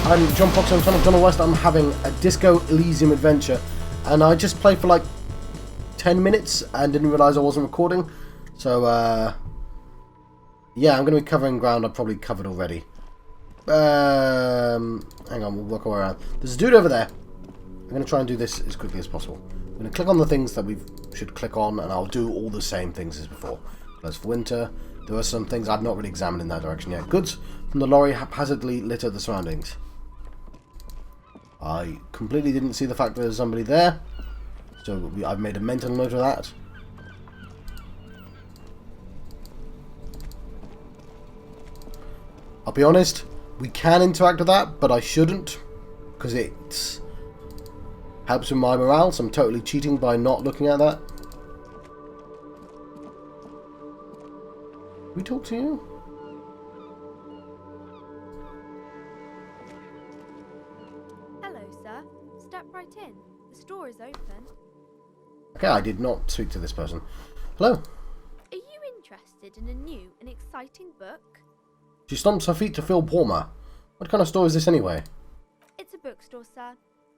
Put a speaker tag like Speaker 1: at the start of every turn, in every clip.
Speaker 1: I'm John Fox, I'm son of Donald West. I'm having a Disco Elysium adventure, and I just played for like 10 minutes and didn't realise I wasn't recording. So, yeah, I'm going to be covering ground I've probably covered already. Hang on, we'll work our way around. There's a dude over there. I'm going to try and do this as quickly as possible. I'm going to click on the things that we should click on, and I'll do all the same things as before. Close for winter. There are some things I've not really examined in that direction yet. Goods from the lorry haphazardly litter the surroundings. I completely didn't see the fact that there's somebody there, so I've made a mental note of that. I'll be honest, we can interact with that, but I shouldn't, because it helps with my morale, so I'm totally cheating by not looking at that. Can we talk to you?
Speaker 2: Hello, sir. Step right in. The store is open.
Speaker 1: Okay, I did not speak to this person. Hello.
Speaker 2: Are you interested in a new and exciting book?
Speaker 1: She stomps her feet to feel warmer. What kind of store is this anyway?
Speaker 2: It's a bookstore, sir.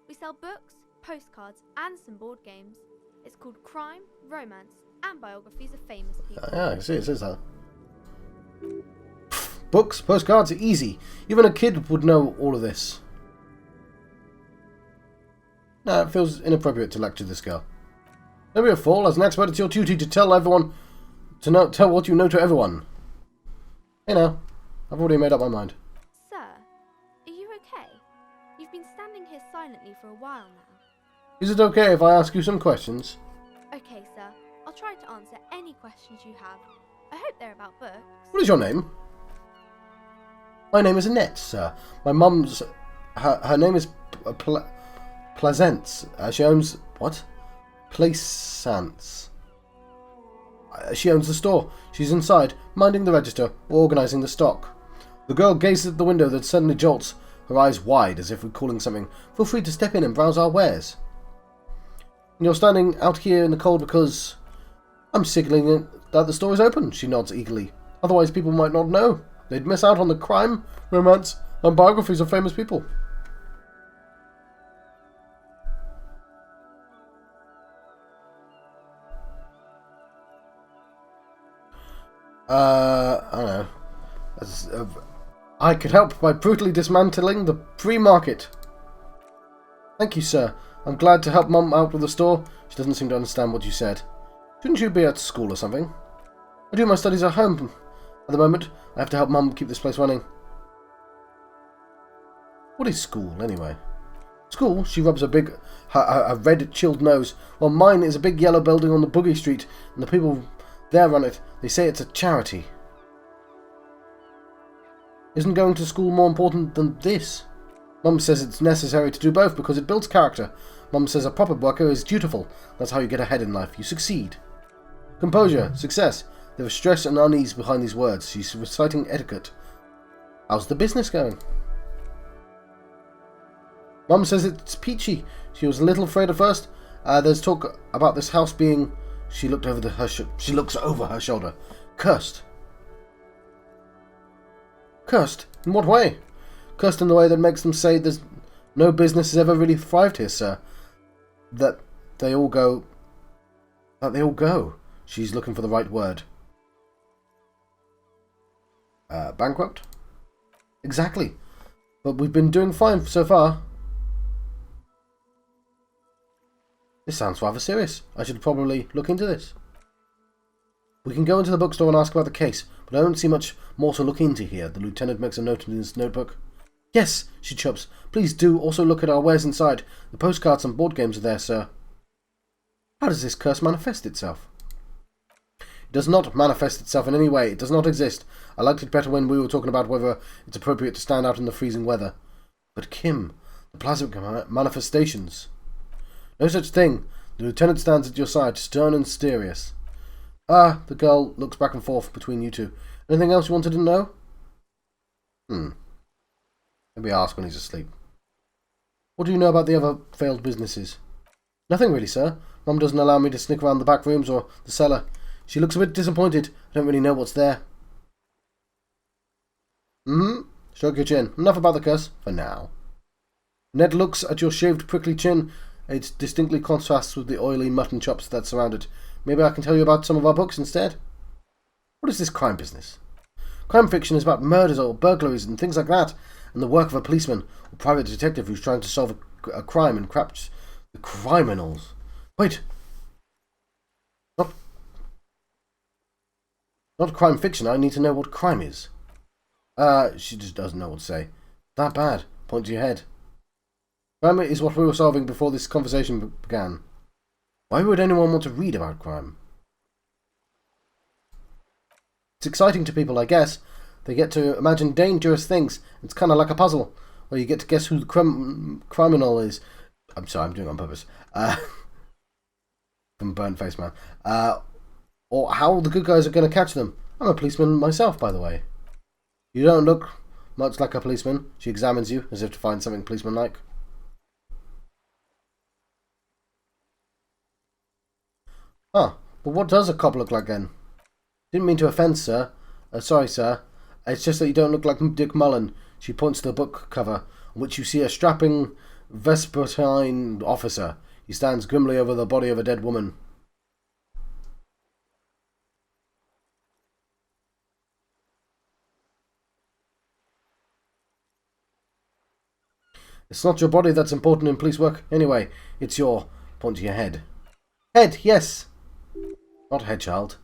Speaker 2: We sell books, postcards, and some board games. It's called Crime, Romance, and Biographies of Famous People.
Speaker 1: Yeah, I see, it says that. Books, postcards are easy. Even a kid would know all of this. No, it feels inappropriate to lecture this girl. Don't be a fool. As an expert, it's your duty to tell everyone, tell what you know to everyone. Hey now, I've already made up my mind.
Speaker 2: Sir, are you okay? You've been standing here silently for a while now.
Speaker 1: Is it okay if I ask you some questions?
Speaker 2: Okay, sir. I'll try to answer any questions you have. I hope they're about books.
Speaker 1: What is your name? My name is Annette, sir. My mum's... Her name is Plaisance. She owns... What? Plaisance. She owns the store. She's inside, minding the register, organising the stock. The girl gazes at the window that suddenly jolts, her eyes wide as if recalling something. Feel free to step in and browse our wares. And you're standing out here in the cold because... I'm signaling that the store is open, she nods eagerly. Otherwise people might not know. They'd miss out on the crime, romance, and biographies of famous people. I don't know. I could help by brutally dismantling the free market. Thank you, sir. I'm glad to help Mum out with the store. She doesn't seem to understand what you said. Shouldn't you be at school or something? I do my studies at home. At the moment, I have to help Mum keep this place running. What is school, anyway? School? She rubs her red, chilled nose. Well, mine is a big yellow building on the Boogie Street, and the people there run it. They say it's a charity. Isn't going to school more important than this? Mum says it's necessary to do both because it builds character. Mum says a proper worker is dutiful. That's how you get ahead in life. You succeed. Composure, success. There is stress and unease behind these words. She's reciting etiquette. How's the business going? Mum says it's peachy. She was a little afraid at first. There's talk about this house being... She looks over her shoulder. Cursed. Cursed? In what way? Cursed in the way that makes them say there's no business has ever really thrived here, sir. That they all go. She's looking for the right word. Bankrupt? Exactly. But we've been doing fine so far. This sounds rather serious. I should probably look into this. We can go into the bookstore and ask about the case, but I don't see much more to look into here. The lieutenant makes a note in his notebook. Yes, she chirps. Please do also look at our wares inside. The postcards and board games are there, sir. How does this curse manifest itself? It does not manifest itself in any way. It does not exist. I liked it better when we were talking about whether it's appropriate to stand out in the freezing weather. But Kim, the plasmic manifestations. No such thing. The lieutenant stands at your side, stern and serious. Ah, the girl looks back and forth between you two. Anything else you wanted to know? Maybe ask when he's asleep. What do you know about the other failed businesses? Nothing really, sir. Mum doesn't allow me to sneak around the back rooms or the cellar. She looks a bit disappointed. I don't really know what's there. Stroke your chin. Enough about the curse, for now. Ned looks at your shaved, prickly chin. It distinctly contrasts with the oily mutton chops that surround it. Maybe I can tell you about some of our books instead? What is this crime business? Crime fiction is about murders or burglaries and things like that, and the work of a policeman or private detective who's trying to solve a crime and catch the criminals. Wait. Not crime fiction. I need to know what crime is. She just doesn't know what to say. That bad. Point to your head. Crime is what we were solving before this conversation began. Why would anyone want to read about crime? It's exciting to people, I guess. They get to imagine dangerous things. It's kind of like a puzzle, where you get to guess who the criminal is. I'm sorry, I'm doing it on purpose. From Burnt Face Man. Or how the good guys are going to catch them. I'm a policeman myself, by the way. You don't look much like a policeman. She examines you, as if to find something policeman-like. Huh, but what does a cop look like then? Didn't mean to offend, sir. Sorry, sir. It's just that you don't look like Dick Mullen. She points to the book cover, on which you see a strapping vespertine officer. He stands grimly over the body of a dead woman. It's not your body that's important in police work. Anyway, it's your... point to your head. Head, yes! Not head, child.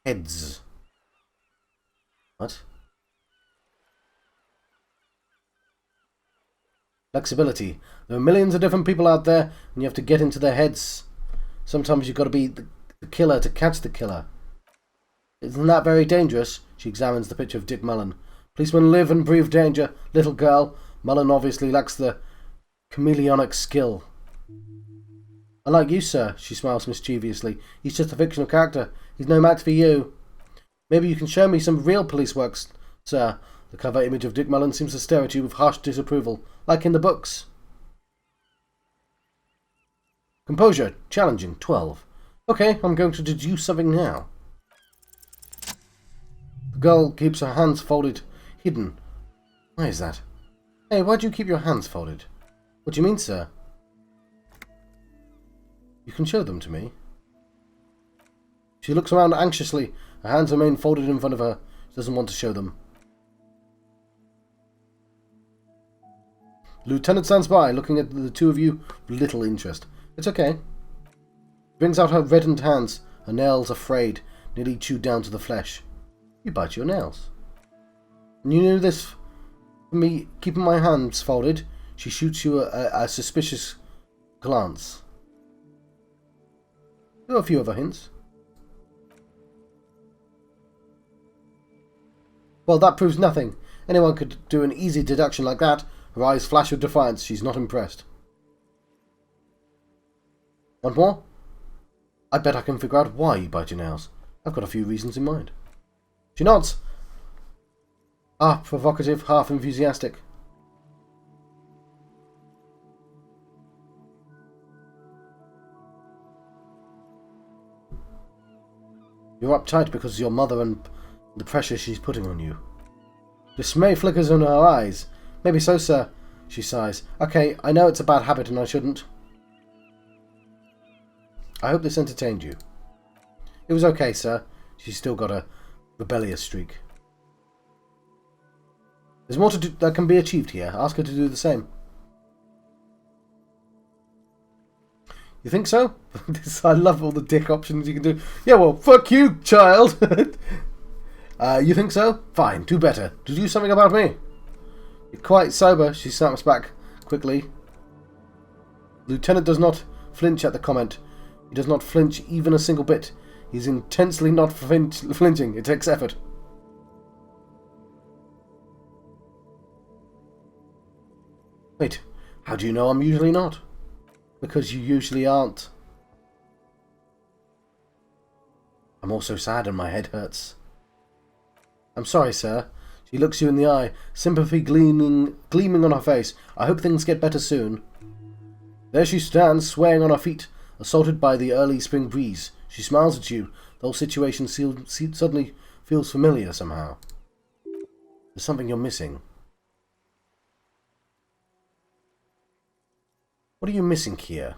Speaker 1: Heads. What? Flexibility. There are millions of different people out there, and you have to get into their heads. Sometimes you've got to be the killer to catch the killer. Isn't that very dangerous? She examines the picture of Dick Mullen. Policemen live and breathe danger. Little girl. Mullen obviously lacks the chameleonic skill. Unlike you, sir, she smiles mischievously. He's just a fictional character. He's no match for you. Maybe you can show me some real police work, sir. The cover image of Dick Mullen seems to stare at you with harsh disapproval, like in the books. Composure, challenging, 12. Okay, I'm going to deduce something now. The girl keeps her hands folded, hidden. Why is that? Hey, why do you keep your hands folded? What do you mean, sir? You can show them to me. She looks around anxiously. Her hands remain folded in front of her. She doesn't want to show them. The lieutenant stands by, looking at the two of you with little interest. It's okay. She brings out her reddened hands. Her nails are frayed, nearly chewed down to the flesh. You bite your nails. And you knew this from me keeping my hands folded? She shoots you a suspicious glance. There are a few other hints. Well, that proves nothing. Anyone could do an easy deduction like that. Her eyes flash with defiance. She's not impressed. Want more? I bet I can figure out why you bite your nails. I've got a few reasons in mind. She nods. Half provocative, half enthusiastic. You're uptight because of your mother and the pressure she's putting on you. Dismay flickers in her eyes. Maybe so, sir. She sighs. Okay, I know it's a bad habit and I shouldn't. I hope this entertained you. It was okay, sir. She's still got a rebellious streak. There's more to do that can be achieved here. Ask her to do the same. You think so? I love all the dick options you can do. Yeah, well, fuck you, child. You think so? Fine, do better. Do something about me. You're quite sober, she snaps back quickly. Lieutenant does not flinch at the comment. He does not flinch even a single bit. He's intensely not flinching. It takes effort. Wait, how do you know I'm usually not? Because you usually aren't. I'm also sad and my head hurts. I'm sorry, sir. She looks you in the eye, sympathy gleaming on her face. I hope things get better soon. There she stands, swaying on her feet, assaulted by the early spring breeze. She smiles at you. The whole situation suddenly feels familiar somehow. There's something you're missing. What are you missing here?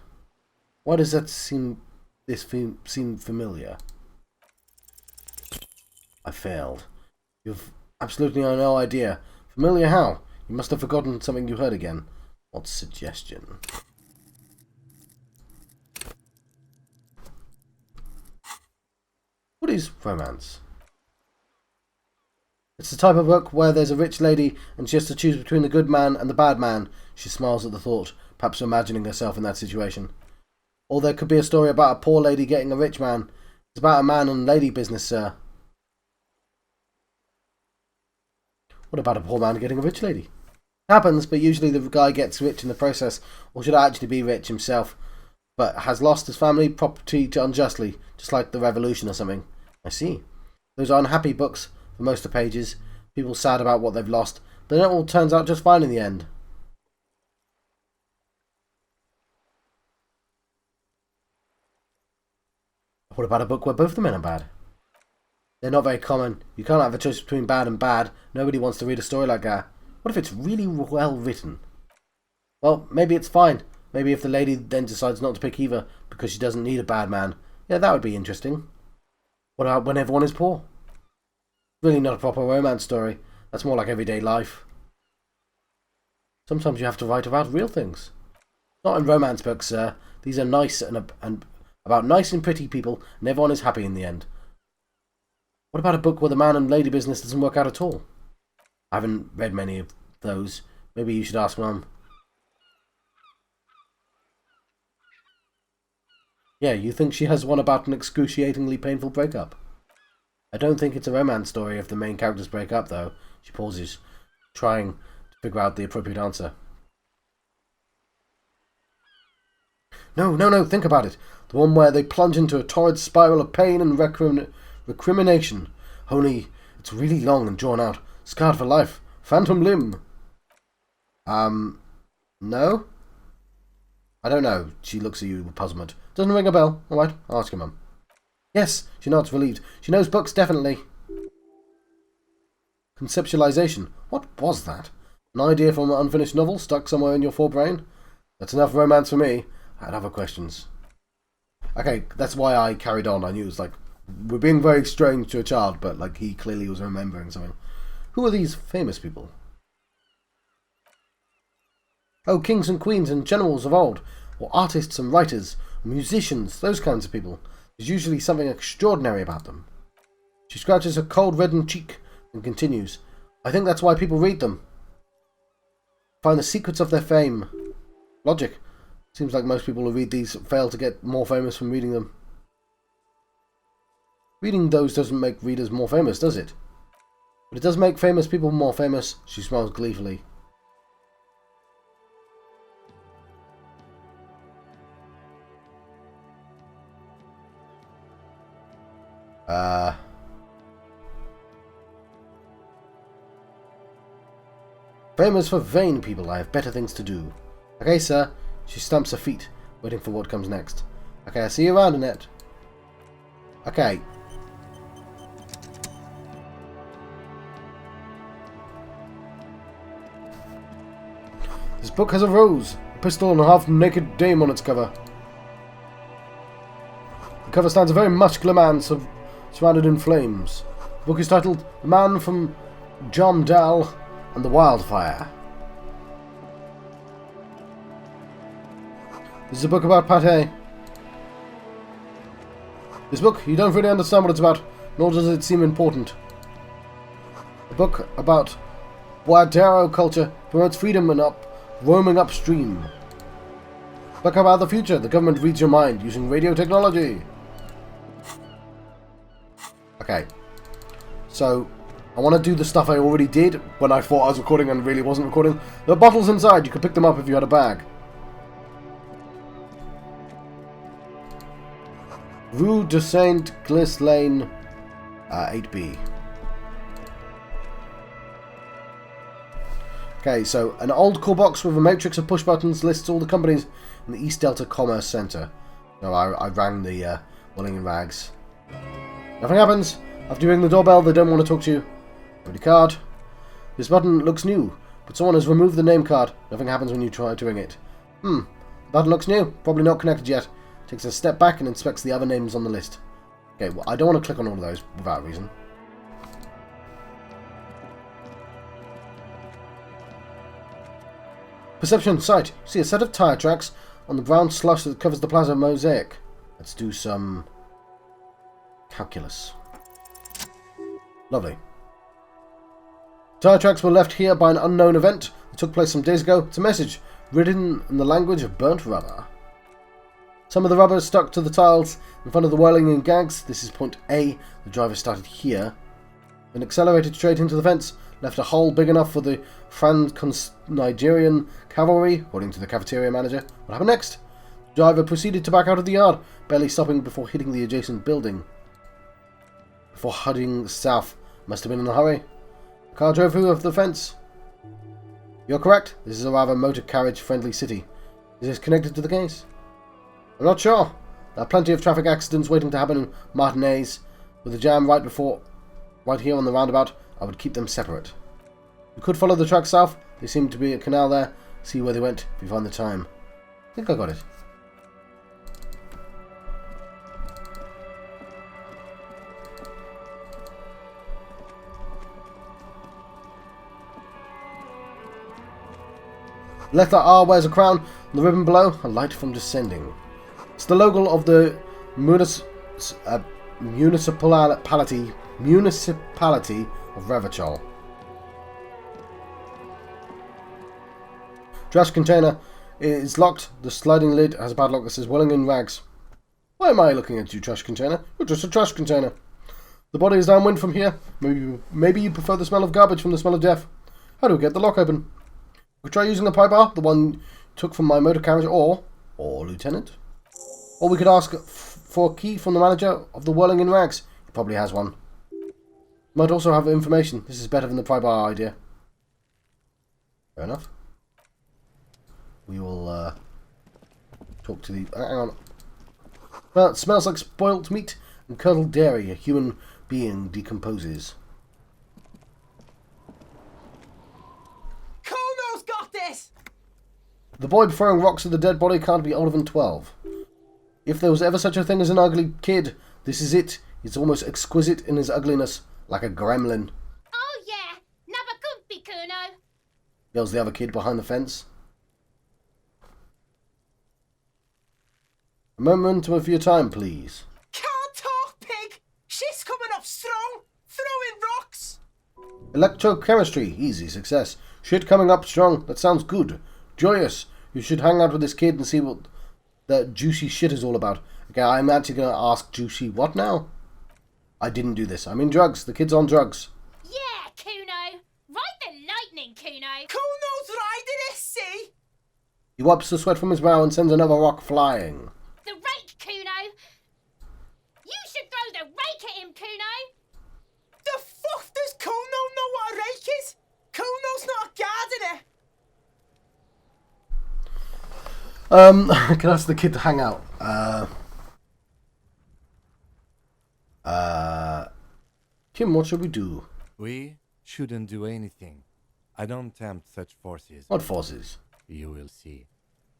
Speaker 1: Why does that seem familiar? I failed. You've absolutely no idea. Familiar how? You must have forgotten something you heard again. What suggestion? What is romance? It's the type of book where there's a rich lady and she has to choose between the good man and the bad man. She smiles at the thought, perhaps imagining herself in that situation. Or there could be a story about a poor lady getting a rich man. It's about a man and lady business, sir. What about a poor man getting a rich lady? It happens, but usually the guy gets rich in the process, or should actually be rich himself, but has lost his family property unjustly, just like the revolution or something. I see. Those are unhappy books for most of the pages. People sad about what they've lost, but then it all turns out just fine in the end. What about a book where both the men are bad? They're not very common. You can't have a choice between bad and bad. Nobody wants to read a story like that. What if it's really well written? Well, maybe it's fine. Maybe if the lady then decides not to pick either because she doesn't need a bad man. Yeah, that would be interesting. What about when everyone is poor? Really not a proper romance story. That's more like everyday life. Sometimes you have to write about real things. Not in romance books, sir. These are nice and about nice and pretty people, and everyone is happy in the end. What about a book where the man and lady business doesn't work out at all? I haven't read many of those. Maybe you should ask Mum. Yeah, you think she has one about an excruciatingly painful breakup? I don't think it's a romance story if the main characters break up, though. She pauses, trying to figure out the appropriate answer. No, think about it. The one where they plunge into a torrid spiral of pain and recrimination. Only, it's really long and drawn out. Scarred for life. Phantom limb. No? I don't know. She looks at you with puzzlement. Doesn't ring a bell. Alright, I'll ask your Mum. Yes, she nods, relieved. She knows books, definitely. Conceptualization. What was that? An idea from an unfinished novel stuck somewhere in your forebrain? That's enough romance for me. I had other questions. Okay, that's why I carried on. I knew it was like, we're being very strange to a child, but like he clearly was remembering something. Who are these famous people? Oh, kings and queens and generals of old, or artists and writers, or musicians, those kinds of people. There's usually something extraordinary about them. She scratches her cold reddened cheek and continues. I think that's why people read them. Find the secrets of their fame. Logic. Seems like most people who read these fail to get more famous from reading them. Reading those doesn't make readers more famous, does it? But it does make famous people more famous. She smiles gleefully. Famous for vain people. I have better things to do. Okay, sir. She stamps her feet, waiting for what comes next. Okay, I'll see you around, Annette. Okay. This book has a rose, a pistol, and a half-naked dame on its cover. The cover stands a very muscular man surrounded in flames. The book is titled The Man from Jomdal and the Wildfire. This is a book about pate. This book, you don't really understand what it's about, nor does it seem important. A book about Boadero culture promotes freedom and roaming upstream. A book about the future. The government reads your mind using radio technology. Okay. So, I want to do the stuff I already did when I thought I was recording and really wasn't recording. There are bottles inside. You could pick them up if you had a bag. Rue de Saint-Ghislain, 8B. Okay, so an old call box with a matrix of push buttons lists all the companies in the East Delta Commerce Center. No, I rang the Willing and Rags. Nothing happens. After you ring the doorbell, they don't want to talk to you. Ready card. This button looks new, but someone has removed the name card. Nothing happens when you try to ring it. That looks new. Probably not connected yet. Takes a step back and inspects the other names on the list. Okay, well, I don't want to click on all of those without a reason. Perception, sight. See a set of tyre tracks on the brown slush that covers the plaza mosaic. Let's do some calculus. Lovely. Tyre tracks were left here by an unknown event that took place some days ago. It's a message written in the language of burnt rubber. Some of the rubber is stuck to the tiles in front of the whirling and gags. This is point A. The driver started here. Then accelerated straight into the fence. Left a hole big enough for the Franco-Nigerian cavalry, according to the cafeteria manager. What happened next? The driver proceeded to back out of the yard, barely stopping before hitting the adjacent building. Before heading south. Must have been in a hurry. The car drove through the fence. You're correct. This is a rather motor carriage friendly city. Is this connected to the case? I'm not sure. There are plenty of traffic accidents waiting to happen in Martinez. With the jam right here on the roundabout, I would keep them separate. You could follow the track south. There seemed to be a canal there. See where they went if you find the time. I think I got it. Letter R wears a crown, and the ribbon below, a light from descending. It's the logo of the municipality of Revachol. Trash container is locked. The sliding lid has a padlock that says "Welling in rags." Why am I looking at you, trash container? You're just a trash container. The body is downwind from here. Maybe you prefer the smell of garbage from the smell of death. How do we get the lock open? We could try using the pry bar, the one you took from my motor carriage, or Lieutenant. Or we could ask for a key from the manager of the Whirling in Rags. He probably has one. Might also have information. This is better than the pry bar idea. Fair enough. We will talk to the... hang on. Well, it smells like spoilt meat and curdled dairy. A human being decomposes. The boy throwing rocks at the dead body can't be older than 12. If there was ever such a thing as an ugly kid, this is it. It's almost exquisite in his ugliness, like a gremlin.
Speaker 3: Oh yeah, never could be Kuno.
Speaker 1: Yells the other kid behind the fence. A moment of your time, please.
Speaker 4: Can't talk, pig. She's coming up strong, throwing rocks.
Speaker 1: Electro-chemistry, easy success. Shit coming up strong. That sounds good. Joyous. You should hang out with this kid and see what that juicy shit is all about. Okay, I'm actually going to ask Juicy what now? I didn't do this. I'm in drugs. The kid's on drugs.
Speaker 3: Yeah, Kuno. Ride the lightning, Kuno.
Speaker 4: Kuno's riding it, see?
Speaker 1: He wipes the sweat from his brow and sends another rock flying.
Speaker 3: The rake, Kuno. You should throw the rake at him, Kuno.
Speaker 4: The fuck does Kuno know what a rake is? Kuno's not guarding it.
Speaker 1: I can ask the kid to hang out. Kim, what should we do?
Speaker 5: We shouldn't do anything. I don't tempt such forces.
Speaker 1: What forces?
Speaker 5: You will see.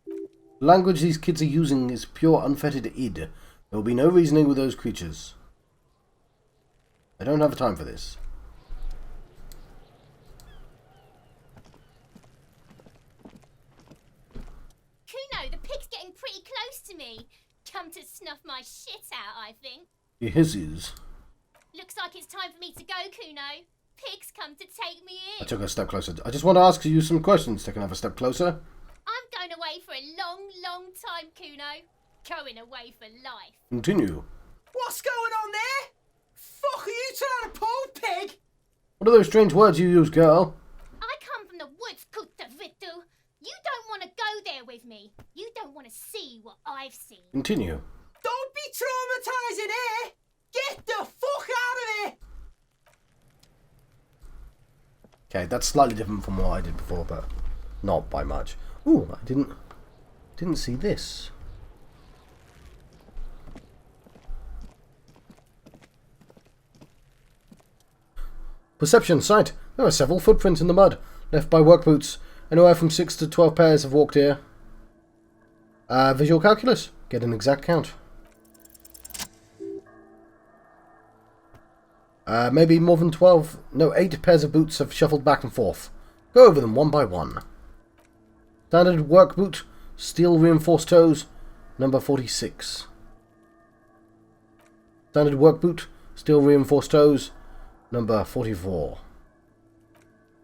Speaker 1: The language these kids are using is pure unfettered id. There will be no reasoning with those creatures. I don't have time for this.
Speaker 3: Kuno, the pig's getting pretty close to me. Come to snuff my shit out, I think.
Speaker 1: He hisses.
Speaker 3: Looks like it's time for me to go, Kuno. Pig's come to take me
Speaker 1: I
Speaker 3: in.
Speaker 1: took a step closer. I just want to ask you some questions. Take another step closer.
Speaker 3: I'm going away for a long, long time, Kuno. Going away for life.
Speaker 1: Continue.
Speaker 4: What's going on there? Fuck are you trying to pull, pig?
Speaker 1: What are those strange words you use, girl?
Speaker 3: I come from the woods, Kutavitu. You don't want to go there with me. You don't want to see what I've seen.
Speaker 1: Continue.
Speaker 4: Don't be traumatizing here. Get the fuck out of here.
Speaker 1: Okay, that's slightly different from what I did before, but not by much. Ooh, I didn't see this. Perception, sight. There are several footprints in the mud, left by work boots. Anywhere from 6 to 12 pairs have walked here. Visual calculus. Get an exact count. Maybe more than 12. No, 8 pairs of boots have shuffled back and forth. Go over them one by one. Standard work boot. Steel reinforced toes. Number 46. Standard work boot. Steel reinforced toes. Number 44.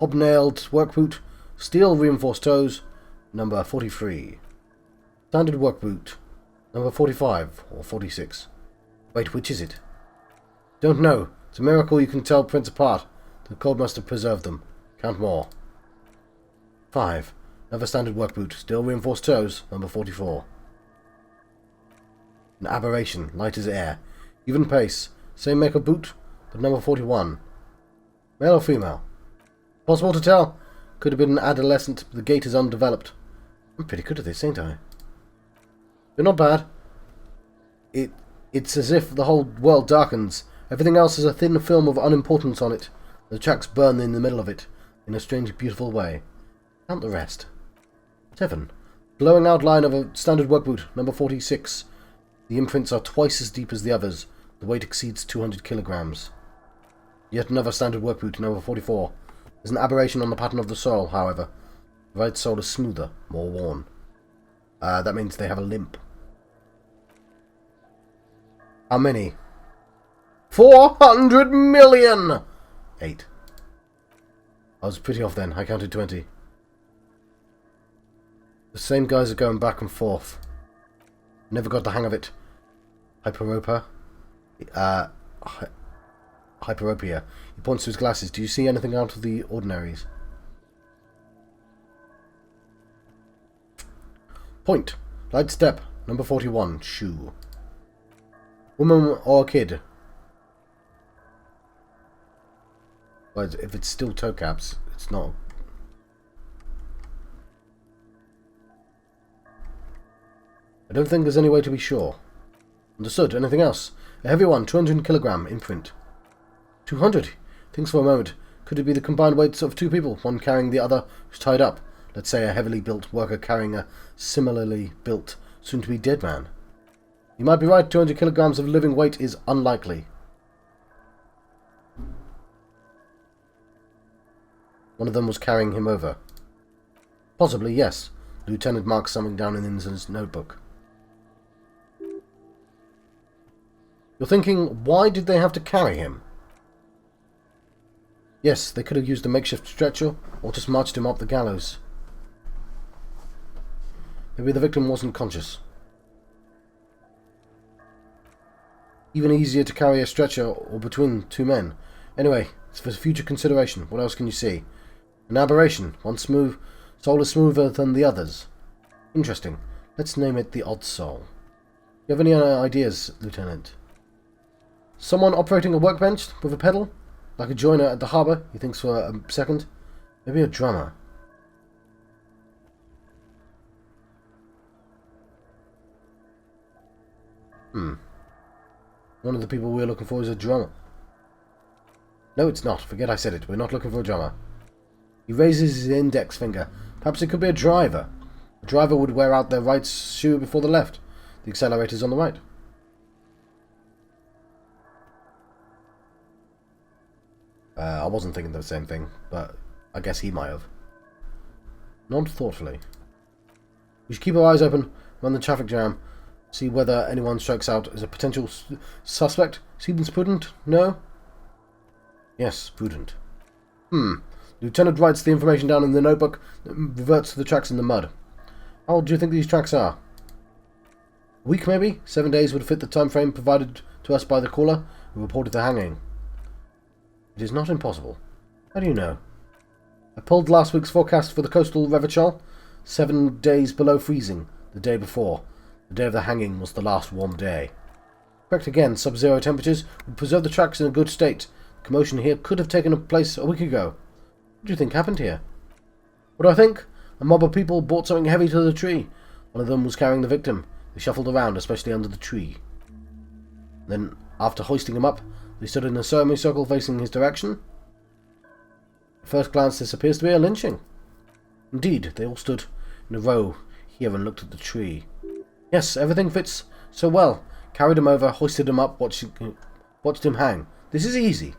Speaker 1: Hobnailed work boot. Steel reinforced toes. Number 43. Standard work boot. Number 45 or 46. Wait, which is it? Don't know. It's a miracle you can tell prints apart. The cold must have preserved them. Count more. 5. Another standard work boot. Steel reinforced toes. Number 44. An aberration. Light as air. Even pace. Same make of boot, but number 41. Male or female? Possible to tell. Could have been an adolescent, but the gait is undeveloped. I'm pretty good at this, ain't I? But not bad. It's as if the whole world darkens. Everything else is a thin film of unimportance on it. The tracks burn in the middle of it, in a strange, beautiful way. Count the rest. 7. Glowing outline of a standard work boot, number 46. The imprints are twice as deep as the others. The weight exceeds 200 kilograms. Yet another standard work boot, number 44. There's an aberration on the pattern of the sole, however. The right sole is smoother, more worn. That means they have a limp. How many? 400 million! 8. I was pretty off then. I counted 20. The same guys are going back and forth. Never got the hang of it. Hyperopia. Hyperopia. He points to his glasses. Do you see anything out of the ordinaries? Point. Light step. Number 41. Shoe. Woman or kid? Well, if it's still toe caps, it's not. I don't think there's any way to be sure. Understood. Anything else? A heavy one, 200 kilogram imprint. 200? Thinks for a moment. Could it be the combined weights of 2 people, one carrying the other who's tied up? Let's say a heavily built worker carrying a similarly built, soon-to-be dead man. You might be right, 200 kilograms of living weight is unlikely. One of them was carrying him over. Possibly, yes. The lieutenant marks something down in his notebook. You're thinking, why did they have to carry him? Yes, they could have used a makeshift stretcher, or just marched him up the gallows. Maybe the victim wasn't conscious. Even easier to carry a stretcher or between 2 men. Anyway, it's for future consideration. What else can you see? An aberration. One sole is smoother than the others. Interesting. Let's name it the odd sole. You have any ideas, Lieutenant? Someone operating a workbench with a pedal? Like a joiner at the harbour, he thinks for a second. Maybe a drummer. One of the people we're looking for is a drummer. No, it's not. Forget I said it. We're not looking for a drummer. He raises his index finger. Perhaps it could be a driver. A driver would wear out their right shoe before the left. The accelerator's on the right. I wasn't thinking the same thing, but I guess he might have. Nod thoughtfully. We should keep our eyes open, run the traffic jam, see whether anyone strikes out as a potential suspect. Seems prudent? No? Yes, prudent. Lieutenant writes the information down in the notebook, reverts to the tracks in the mud. How old do you think these tracks are? A week, maybe? 7 days would fit the time frame provided to us by the caller who reported the hanging. It is not impossible. How do you know? I pulled last week's forecast for the coastal Revachol. 7 days below freezing, the day before. The day of the hanging was the last warm day. Correct again, sub-zero temperatures would preserve the tracks in a good state. The commotion here could have taken place a week ago. What do you think happened here? What do I think? A mob of people brought something heavy to the tree. One of them was carrying the victim. They shuffled around, especially under the tree. Then, after hoisting him up, they stood in a semicircle facing his direction. At first glance, this appears to be a lynching. Indeed, they all stood in a row here and looked at the tree. Yes, everything fits so well. Carried him over, hoisted him up, watched him hang. This is easy.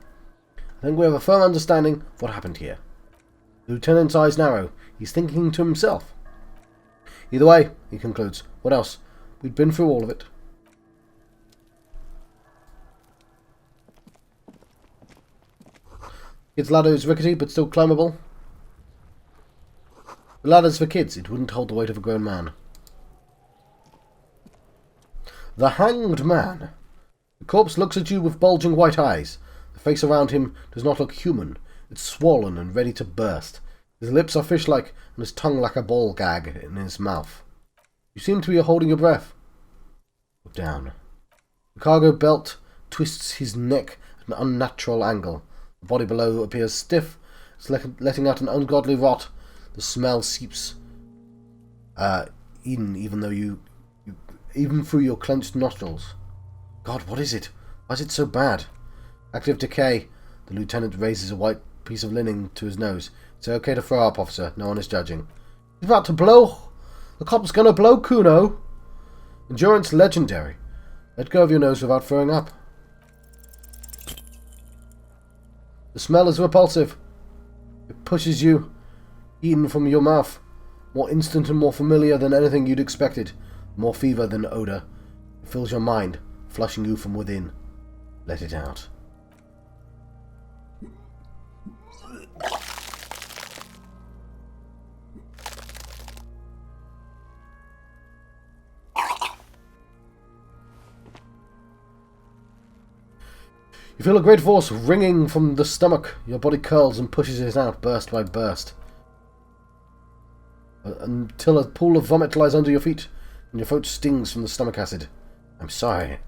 Speaker 1: I think we have a firm understanding of what happened here. The lieutenant's eyes narrow. He's thinking to himself. Either way, he concludes. What else? We'd been through all of it. Kid's ladder is rickety, but still climbable. The ladder's for kids. It wouldn't hold the weight of a grown man. The Hanged Man. The corpse looks at you with bulging white eyes. The face around him does not look human. It's swollen and ready to burst. His lips are fish-like and his tongue like a ball gag in his mouth. You seem to be holding your breath. Look down. The cargo belt twists his neck at an unnatural angle. The body below appears stiff. It's letting out an ungodly rot. The smell seeps even through your clenched nostrils. God, what is it? Why is it so bad? Active decay. The lieutenant raises a white piece of linen to his nose. It's okay to throw up, officer. No one is judging. He's about to blow. The cop's gonna blow Kuno. Endurance legendary. Let go of your nose without throwing up. The smell is repulsive. It pushes you, eaten from your mouth. More instant and more familiar than anything you'd expected. More fever than odour. It fills your mind, flushing you from within. Let it out. You feel a great force ringing from the stomach. Your body curls and pushes it out, burst by burst, until a pool of vomit lies under your feet, and your throat stings from the stomach acid. I'm sorry.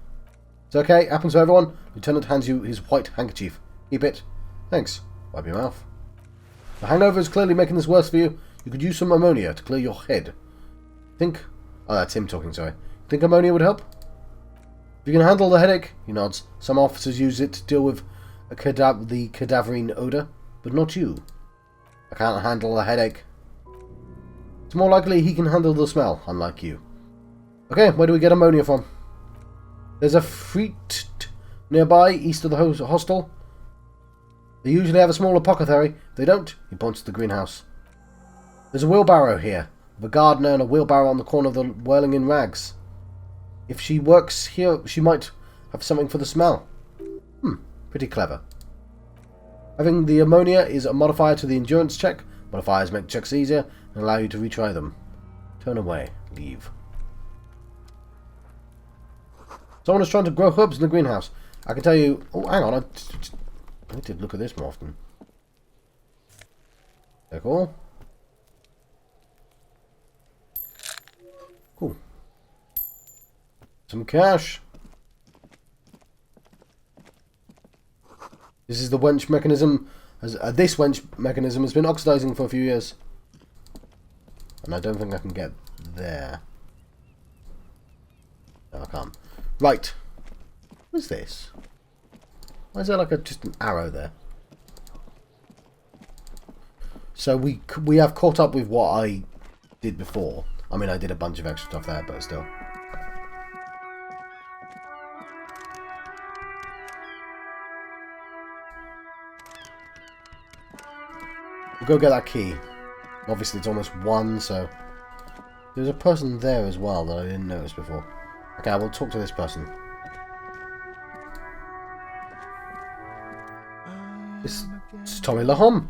Speaker 1: It's okay, happens to everyone. Lieutenant hands you his white handkerchief. Keep it. Thanks. Wipe your mouth. The hangover is clearly making this worse for you. You could use some ammonia to clear your head. Think... Oh, that's him talking, sorry. Think ammonia would help? If you can handle the headache, he nods. Some officers use it to deal with the cadaverine odour, but not you. I can't handle the headache. It's more likely he can handle the smell, unlike you. Okay, where do we get ammonia from? There's a fleet nearby, east of the hostel. They usually have a small apothecary. If they don't, he points to the greenhouse. There's a wheelbarrow here, with a gardener and a wheelbarrow on the corner of the whirling in rags. If she works here, she might have something for the smell. Pretty clever. Having the ammonia is a modifier to the endurance check. Modifiers make checks easier and allow you to retry them. Turn away. Leave. Someone is trying to grow herbs in the greenhouse. I can tell you... Oh, hang on. I need to look at this more often. Very cool. Cool. Some cash. This is the wench mechanism. This wench mechanism has been oxidizing for a few years. And I don't think I can get there. No, I can't. Right. What is this? Why is there like just an arrow there? So we have caught up with what I did before. I mean, I did a bunch of extra stuff there, but still. We'll go get that key. Obviously, it's almost 1, so... There's a person there as well that I didn't notice before. Okay, I will talk to this person. It's Tommy Lahom.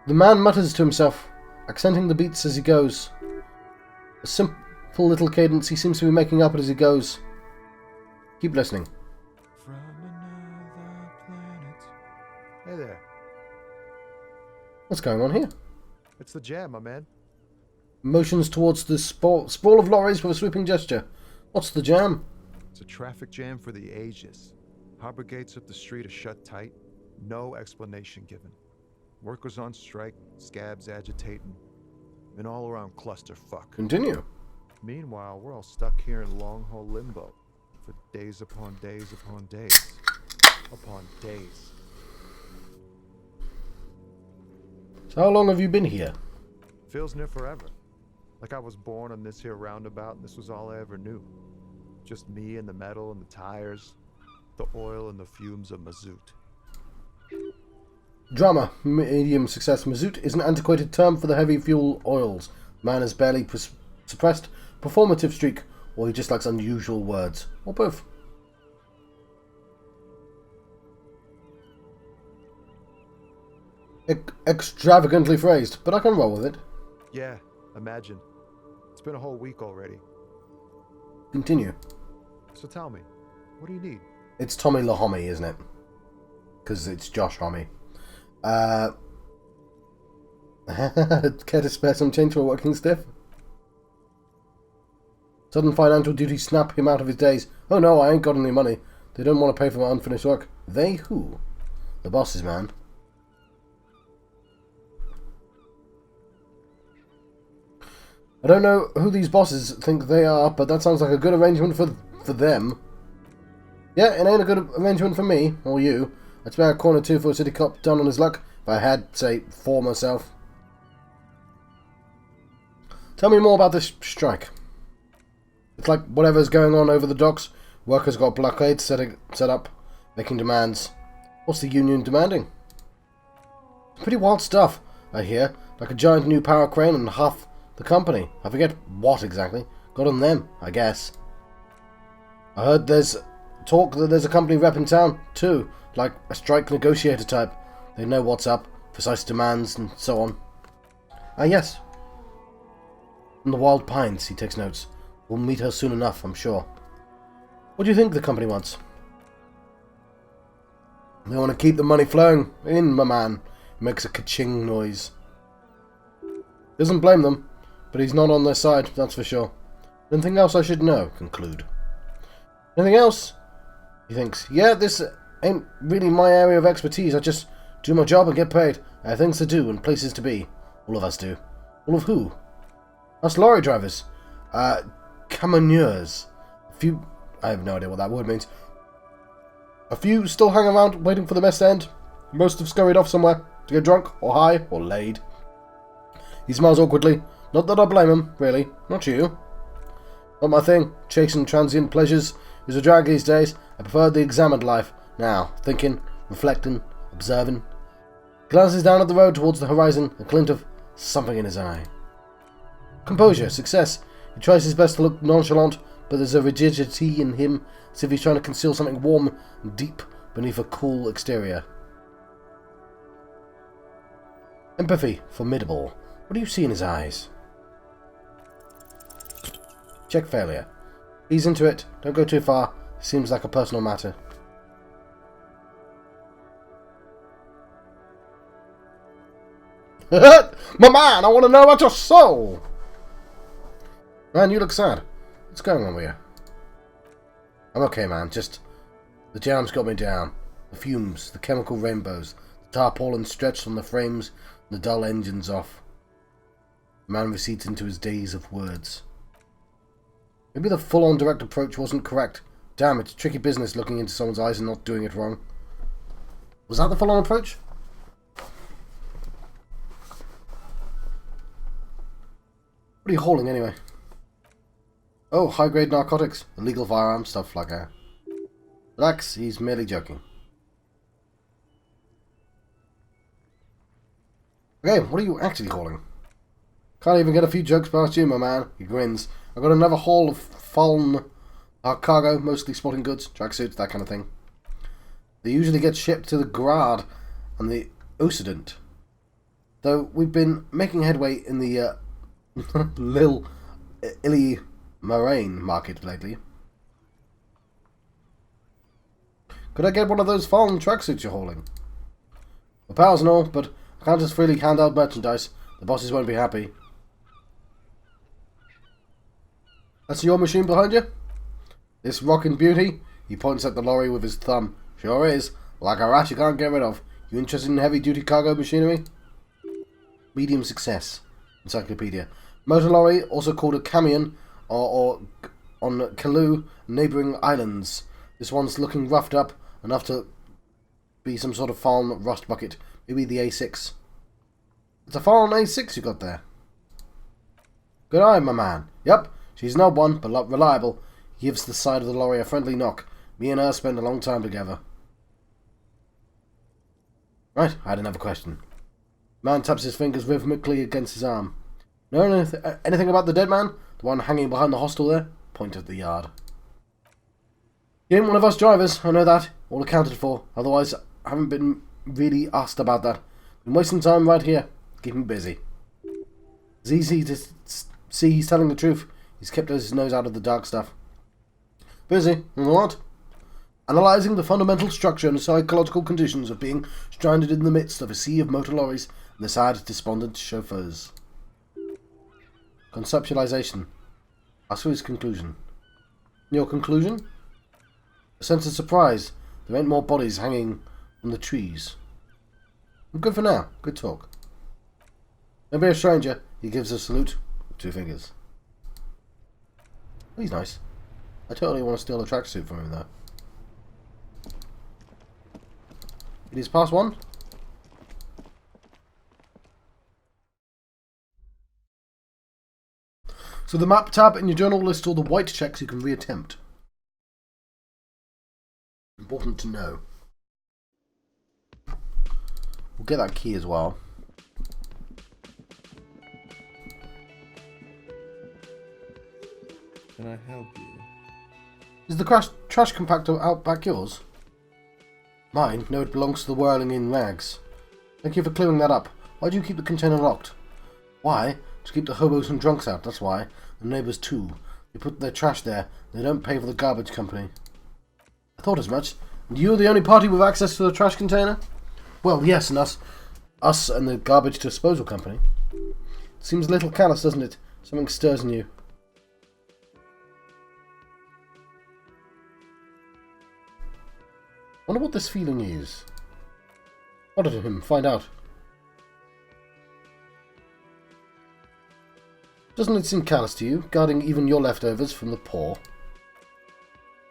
Speaker 1: The man mutters to himself, accenting the beats as he goes. A simple little cadence he seems to be making up as he goes. Keep listening.
Speaker 6: Hey there.
Speaker 1: What's going on here?
Speaker 6: It's the jam, my man.
Speaker 1: Motions towards the sprawl of lorries with a sweeping gesture. What's the jam?
Speaker 6: It's a traffic jam for the ages. Harbor gates up the street are shut tight. No explanation given. Workers on strike, scabs agitating, an all-around clusterfuck.
Speaker 1: Continue.
Speaker 6: Meanwhile, we're all stuck here in long-haul limbo for days upon days upon days upon days.
Speaker 1: So how long have you been here?
Speaker 6: Feels near forever. Like I was born on this here roundabout and this was all I ever knew. Just me and the metal and the tires, the oil and the fumes of mazout.
Speaker 1: Drama, medium success. Mazout is an antiquated term for the heavy fuel oils. Man has barely suppressed performative streak, or he just likes unusual words, or both. Extravagantly phrased, but I can roll with it.
Speaker 6: Yeah, imagine. It's been a whole week already.
Speaker 1: Continue.
Speaker 6: So tell me, what do you need?
Speaker 1: It's Tommy Lahomie, isn't it? Because it's Josh Homme. Care to spare some change for a working stiff? Sudden financial duties snap him out of his days. Oh no, I ain't got any money. They don't want to pay for my unfinished work. They who? The bosses, man. I don't know who these bosses think they are, but that sounds like a good arrangement for them. Yeah, it ain't a good arrangement for me, or you. I'd spare a corner too for a city cop down on his luck, if I had, say, for myself. Tell me more about this strike. It's like whatever's going on over the docks. Workers got blockades set up, making demands. What's the union demanding? Pretty wild stuff, I hear. Like a giant new power crane and half the company. I forget what exactly. Got on them, I guess. I heard there's talk that there's a company rep in town, too. Like a strike negotiator type. They know what's up, precise demands, and so on. Ah, yes. From the Wild Pines, he takes notes. We'll meet her soon enough, I'm sure. What do you think the company wants? They want to keep the money flowing in, my man. It makes a ka-ching noise. Doesn't blame them, but he's not on their side, that's for sure. Anything else I should know? Conclude. Anything else? He thinks, yeah, this ain't really my area of expertise. I just do my job and get paid. I have things to do and places to be. All of us do. All of who? Us lorry drivers. Camionneurs. A few... I have no idea what that word means. A few still hang around waiting for the best end. Most have scurried off somewhere to get drunk or high or laid. He smiles awkwardly. Not that I blame him, really. Not you. Not my thing. Chasing transient pleasures is a drag these days. I prefer the examined life. Now, thinking, reflecting, observing. Glances down at the road towards the horizon, a glint of something in his eye. Composure, success. He tries his best to look nonchalant, but there's a rigidity in him, as if he's trying to conceal something warm and deep beneath a cool exterior. Empathy, formidable. What do you see in his eyes? Check failure. Ease into it. Don't go too far. Seems like a personal matter. My man, I want to know about your soul! Man, you look sad. What's going on with you? I'm okay, man. Just... the jam's got me down. The fumes, the chemical rainbows, the tarpaulin stretched on the frames, and the dull engines off. The man recedes into his daze of words. Maybe the full-on direct approach wasn't correct. Damn, it's tricky business looking into someone's eyes and not doing it wrong. Was that the full-on approach? What are you hauling, anyway? Oh, high-grade narcotics, illegal firearms, stuff like that. Relax, he's merely joking. Okay, what are you actually hauling? Can't even get a few jokes past you, my man. He grins. I've got another haul of fallen cargo, mostly sporting goods, tracksuits, that kind of thing. They usually get shipped to the Grad and the Occident. Though we've been making headway in the Elysium market lately. Could I get one of those fallen tracksuits you're hauling? Well, powers and all, but I can't just freely hand out merchandise. The bosses won't be happy. That's your machine behind you? This rockin' beauty? He points at the lorry with his thumb. Sure is. Like a rat you can't get rid of. You interested in heavy-duty cargo machinery? Medium success. Encyclopedia. Motor lorry, also called a camion, or on Kalu, neighbouring islands. This one's looking roughed up, enough to be some sort of farm rust bucket. Maybe the A6. It's a fallen A6 you got there. Good eye, my man. Yep, she's an odd one, but reliable. He gives the side of the lorry a friendly knock. Me and her spent a long time together. Right, I had another question. Man taps his fingers rhythmically against his arm. Know anything about the dead man? The one hanging behind the hostel there? Point at the yard. He ain't one of us drivers, I know that. All accounted for. Otherwise, I haven't been really asked about that. Been wasting time right here. Keep him busy. It's easy to see he's telling the truth. He's kept his nose out of the dark stuff. Busy? On what? Analysing the fundamental structure and psychological conditions of being stranded in the midst of a sea of motor lorries and the sad, despondent chauffeurs. Conceptualization. Ask for his conclusion. Your conclusion? A sense of surprise. There ain't more bodies hanging from the trees. Good for now. Good talk. Don't be a stranger. He gives a salute with 2 fingers. He's nice. I totally want to steal a tracksuit from him though. It is past 1. So the map tab in your journal lists all the white checks you can reattempt. Important to know. We'll get that key as well.
Speaker 5: Can I help you?
Speaker 1: Is the trash compactor out back yours? Mine? No, it belongs to the whirling in rags. Thank you for clearing that up. Why do you keep the container locked? Why? To keep the hobos and drunks out, that's why. The neighbours too. They put their trash there. They don't pay for the garbage company. I thought as much. And you're the only party with access to the trash container? Well, yes, and us and the garbage disposal company. Seems a little callous, doesn't it? Something stirs in you. Wonder what this feeling is. Auditor him, find out. Doesn't it seem callous to you, guarding even your leftovers from the poor?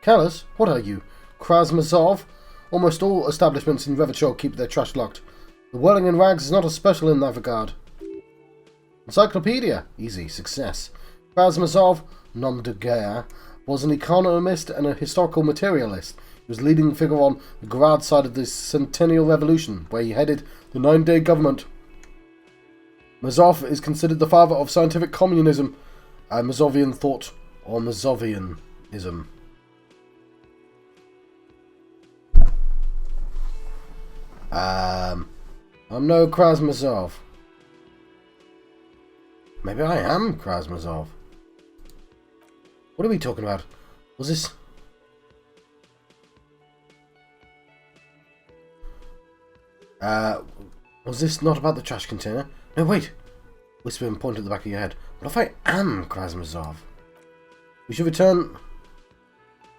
Speaker 1: Callous? What are you? Krasmazov? Almost all establishments in Revachol keep their trash locked. The whirling in rags is not as special in that regard. Encyclopedia? Easy, success. Krasmazov, nom de guerre, was an economist and a historical materialist. He was leading figure on the Grad side of the Centennial Revolution, where he headed the 9-day government. Mazov is considered the father of scientific communism and Mazovian thought, or Mazovianism. I'm no Krasmazov. Maybe I am Krasmazov. What are we talking about? Was this... was this not about the trash container? No, wait! Whisper and point at the back of your head. What if I am Krasmazov? We should return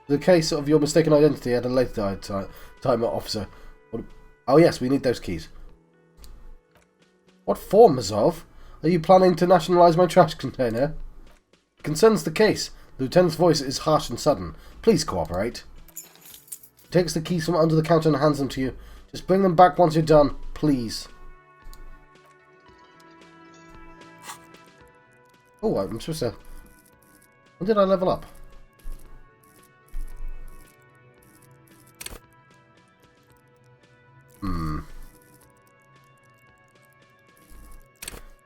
Speaker 1: the case of your mistaken identity at a later time, officer. Oh yes, we need those keys. What for, Mazov? Are you planning to nationalise my trash container? It concerns the case. The lieutenant's voice is harsh and sudden. Please cooperate. He takes the keys from under the counter and hands them to you. Just bring them back once you're done, please. Oh, I'm supposed to... When did I level up?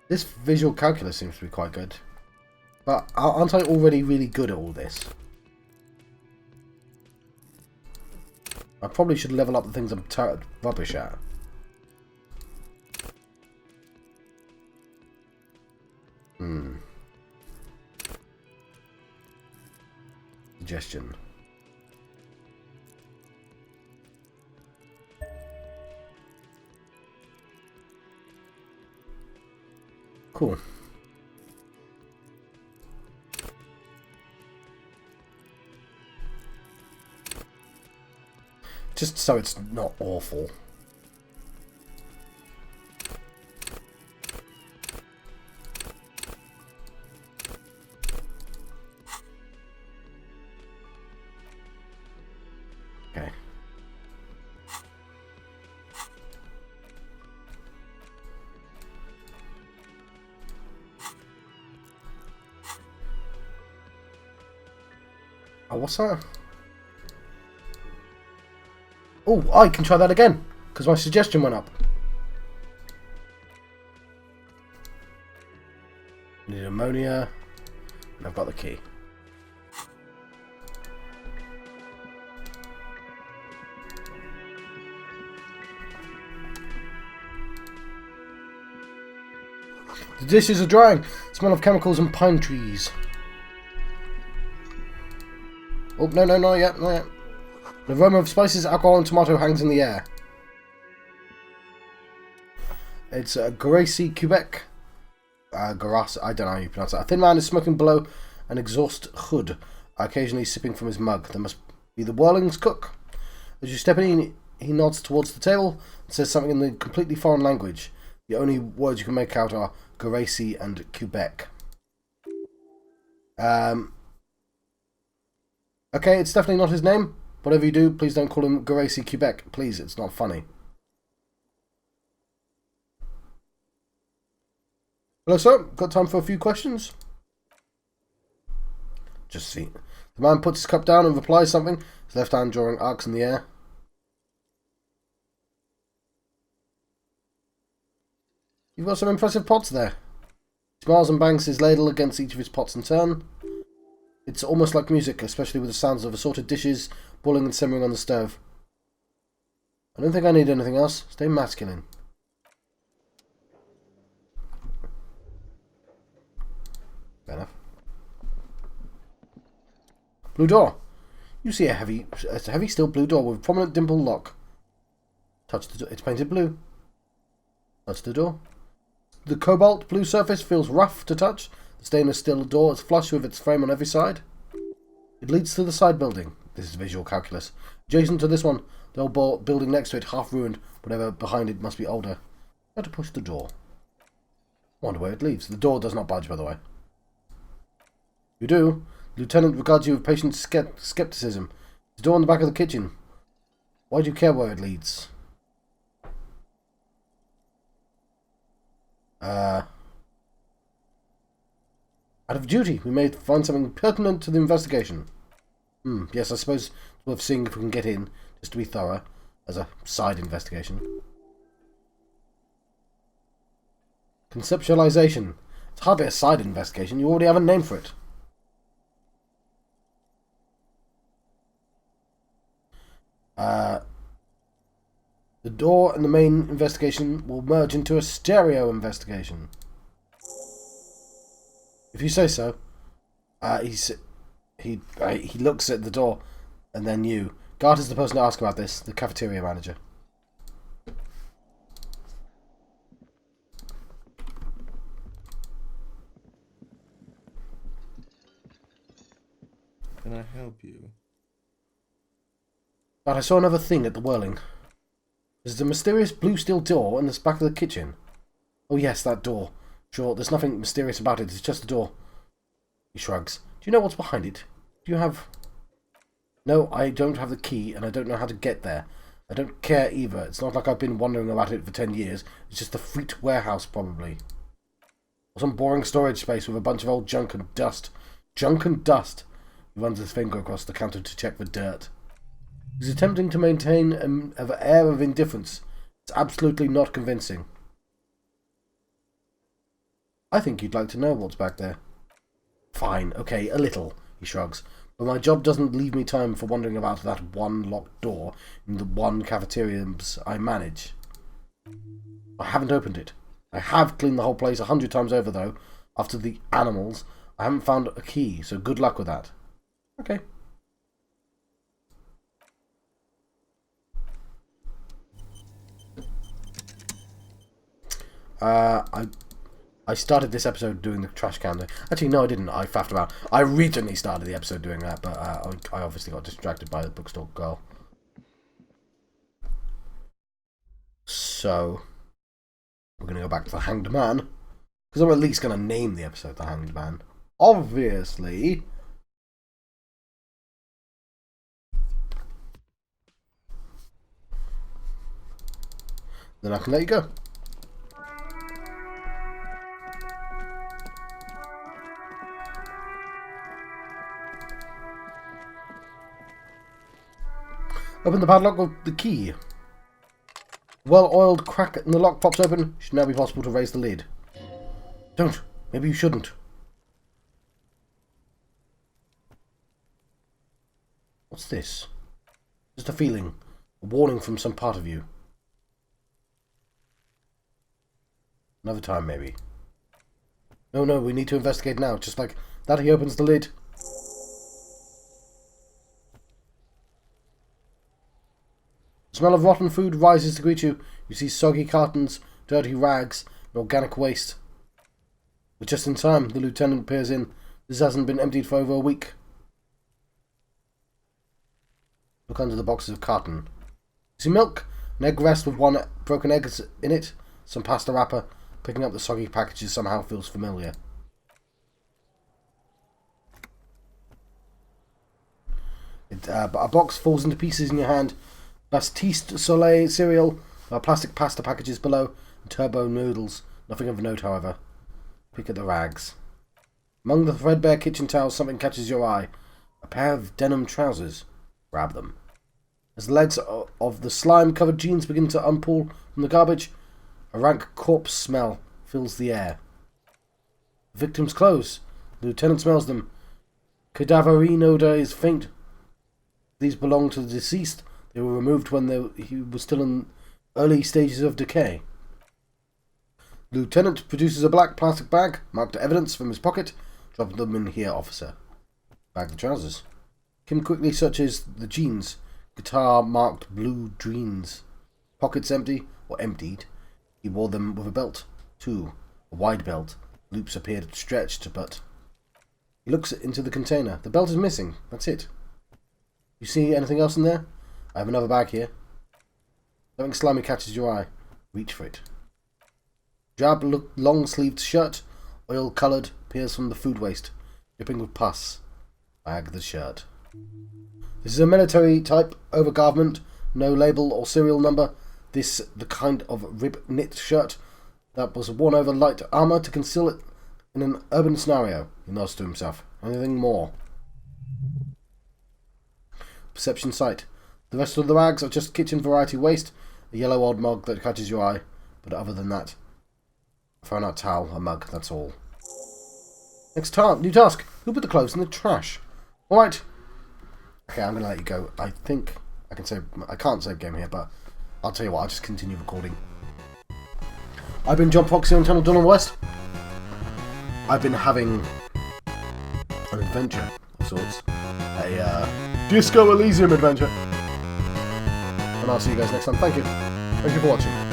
Speaker 1: This visual calculus seems to be quite good. But aren't I already really good at all this? I probably should level up the things I'm rubbish at. Suggestion. Cool. Just so it's not awful. Okay. Oh, what's that? Oh, I can try that again, because my suggestion went up. Need ammonia, and I've got the key. The dishes are drying. Smell of chemicals and pine trees. Oh, no, not yet, not yet. The aroma of spices, alcohol and tomato hangs in the air. It's Gracie Quebec. Garas, I don't know how you pronounce that. A thin man is smoking below an exhaust hood, occasionally sipping from his mug. There must be the Whirling's cook. As you step in, he nods towards the table and says something in the completely foreign language. The only words you can make out are Gracie and Quebec. Okay, it's definitely not his name. Whatever you do, please don't call him Gracie Quebec. Please, it's not funny. Hello, sir. Got time for a few questions? Just see. The man puts his cup down and replies something, his left hand drawing arcs in the air. You've got some impressive pots there. He smiles and bangs his ladle against each of his pots in turn. It's almost like music, especially with the sounds of assorted dishes boiling and simmering on the stove. I don't think I need anything else. Stay masculine. Fair enough. Blue door. You see a heavy steel blue door with a prominent dimple lock. Touch the door. It's painted blue. Touch the door. The cobalt blue surface feels rough to touch. The stainless steel door is flush with its frame on every side. It leads to the side building. This is visual calculus. Adjacent to this one, the old building next to it, half ruined. Whatever behind it must be older. How to push the door. Wonder where it leads. The door does not budge, by the way. You do. The lieutenant regards you with patient skepticism. The door on the back of the kitchen. Why do you care where it leads? Out of duty, we may find something pertinent to the investigation. Yes, I suppose it's worth seeing if we can get in, just to be thorough, as a side investigation. Conceptualization. It's hardly a side investigation, you already have a name for it. The door and the main investigation will merge into a stereo investigation. If you say so. He looks at the door, and then you. Gart is the person to ask about this, the cafeteria manager.
Speaker 5: Can I help you?
Speaker 1: But I saw another thing at the Whirling. There's a mysterious blue steel door in the back of the kitchen. Oh yes, that door. Sure, there's nothing mysterious about it, it's just a door. He shrugs. Do you know what's behind it? Do you have... No, I don't have the key, and I don't know how to get there. I don't care either. It's not like I've been wondering about it for 10 years. It's just a freak warehouse, probably. Or some boring storage space with a bunch of old junk and dust. Junk and dust. He runs his finger across the counter to check for dirt. He's attempting to maintain an air of indifference. It's absolutely not convincing. I think you'd like to know what's back there. Fine, okay, a little, he shrugs. But my job doesn't leave me time for wondering about that one locked door in the one cafeteria I manage. I haven't opened it. I have cleaned the whole place 100 times over, though. After the animals, I haven't found a key, so good luck with that. Okay. I started this episode doing the trash can. Actually, no, I didn't. I faffed about. I originally started the episode doing that, but I obviously got distracted by the bookstore girl. So, we're going to go back to the Hanged Man. Because I'm at least going to name the episode The Hanged Man. Obviously. Then I can let you go. Open the padlock with the key. Well-oiled crack in the lock pops open. Should now be possible to raise the lid. Don't. Maybe you shouldn't. What's this? Just a feeling. A warning from some part of you. Another time, maybe. No, we need to investigate now. Just like that, he opens the lid. The smell of rotten food rises to greet you. You see soggy cartons, dirty rags, and organic waste. But just in time, the lieutenant peers in. This hasn't been emptied for over a week. Look under the boxes of carton. You see milk, an egg rest with one broken egg in it, some pasta wrapper. Picking up the soggy packages somehow feels familiar. A box falls into pieces in your hand. Bastiste Soleil cereal, plastic pasta packages below, and turbo noodles. Nothing of note, however. Pick at the rags. Among the threadbare kitchen towels, something catches your eye. A pair of denim trousers. Grab them. As the legs of the slime-covered jeans begin to unpull from the garbage, a rank corpse smell fills the air. The victim's clothes. The lieutenant smells them. Cadaverine odour is faint. These belong to the deceased. They were removed when he was still in early stages of decay. The lieutenant produces a black plastic bag, marked evidence, from his pocket. Drop them in here, officer. Bag the trousers. Kim quickly searches the jeans. Guitar marked blue jeans. Pockets empty, or emptied. He wore them with a belt, too. A wide belt. Loops appeared stretched, but... He looks into the container. The belt is missing. That's it. You see anything else in there? I have another bag here. Something slimy catches your eye. Reach for it. Drab long-sleeved shirt, oil-coloured, peers from the food waste, dripping with pus. Bag the shirt. This is a military type overgarment, no label or serial number. This the kind of rib-knit shirt that was worn over light armour to conceal it in an urban scenario. He nods to himself. Anything more? Perception sight. The rest of the rags are just kitchen variety waste. A yellow old mug that catches your eye. But other than that, a thrown out towel, a mug, that's all. Next new task. Who put the clothes in the trash? Alright. Okay, I'm going to let you go. I think I can save... I can't save game here, but I'll tell you what, I'll just continue recording. I've been John Foxy on Channel Donald West. I've been having an adventure of sorts. A Disco Elysium adventure. And I'll see you guys next time. Thank you. Thank you for watching.